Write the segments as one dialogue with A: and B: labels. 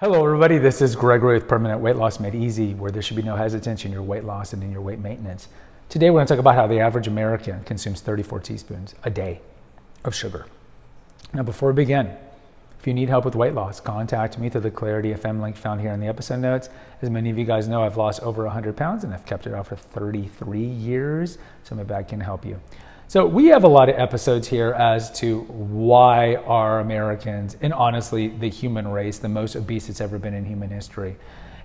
A: Hello everybody, this is Gregory with Permanent Weight Loss Made Easy, where there should be no hesitancy in your weight loss and in your weight maintenance. Today we're going to talk about how the average American consumes 34 teaspoons a day of sugar. Now before we begin, if you need help with weight loss, contact me through the Clarity FM link found here in the episode notes. As many of you guys know, I've lost over 100 pounds and I've kept it off for 33 years, so my bag can help you. So we have a lot of episodes here as to why are Americans, and honestly the human race, the most obese it's ever been in human history.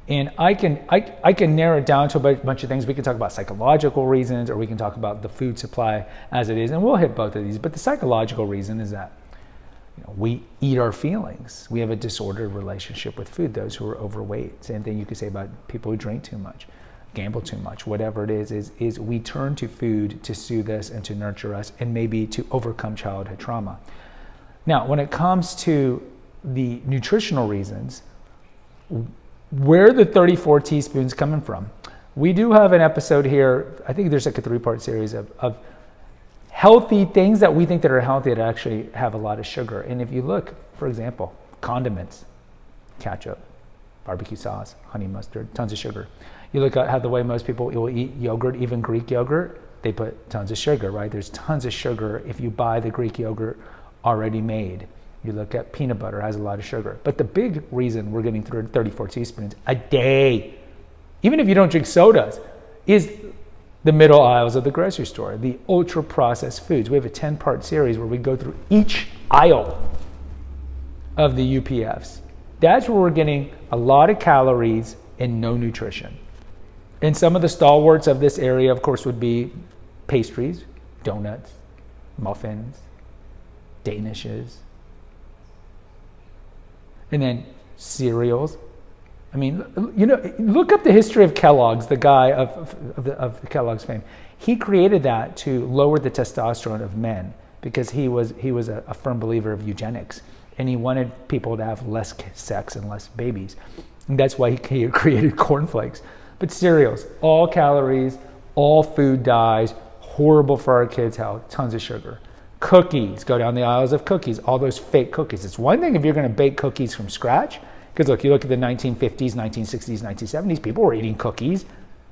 A: And I can narrow it down to a bunch of things. We can talk about psychological reasons, or we can talk about the food supply as it is, and we'll hit both of these. But the psychological reason is that we eat our feelings. We have a disordered relationship with food, those who are overweight. Same thing you could say about people who drink too much, gamble too much, whatever it is we turn to food to soothe us and to nurture us and maybe to overcome childhood trauma. Now, when it comes to the nutritional reasons, where are the 34 teaspoons coming from? We do have an episode here, I think there's like a 3-part series of healthy things that we think that are healthy that actually have a lot of sugar. And if you look, for example, condiments, ketchup, barbecue sauce, honey mustard, tons of sugar. You look at how the way most people will eat yogurt, even Greek yogurt, they put tons of sugar, right? There's tons of sugar if you buy the Greek yogurt already made. You look at peanut butter, has a lot of sugar. But the big reason we're getting 34 teaspoons a day, even if you don't drink sodas, is the middle aisles of the grocery store, the ultra processed foods. We have a 10-part series where we go through each aisle of the UPFs. That's where we're getting a lot of calories and no nutrition. And some of the stalwarts of this area, of course, would be pastries, donuts, muffins, danishes, and then cereals. I mean, look up the history of Kellogg's, the guy of Kellogg's fame. He created that to lower the testosterone of men because he was a firm believer of eugenics, and he wanted people to have less sex and less babies. And that's why he created cornflakes. But cereals, all calories, all food dyes, horrible for our kids' health, tons of sugar. Cookies, go down the aisles of cookies, all those fake cookies. It's one thing if you're going to bake cookies from scratch, because look, you look at the 1950s, 1960s, 1970s, people were eating cookies.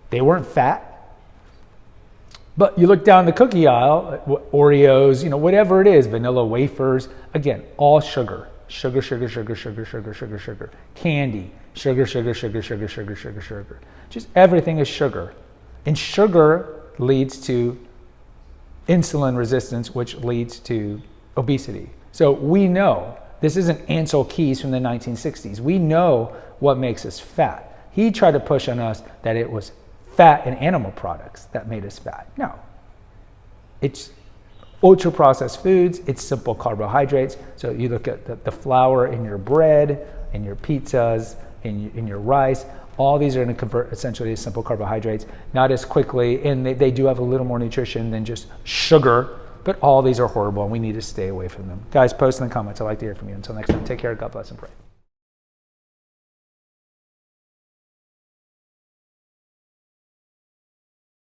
A: They weren't fat. But you look down the cookie aisle, Oreos, whatever it is, vanilla wafers, again, all sugar. Sugar, sugar, sugar, sugar, sugar, sugar, sugar. Candy, sugar, sugar, sugar, sugar, sugar, sugar, sugar. Just everything is sugar. And sugar leads to insulin resistance, which leads to obesity. So we know, this isn't Ansel Keys from the 1960s. We know what makes us fat. He tried to push on us that it was fat and animal products that made us fat. No. It's ultra processed foods, it's simple carbohydrates. So you look at the flour in your bread, in your pizzas, in your rice, all these are going to convert essentially to simple carbohydrates, not as quickly, and they do have a little more nutrition than just sugar, but all these are horrible and we need to stay away from them. Guys, post in the comments. I'd like to hear from you. Until next time, take care, God bless and pray.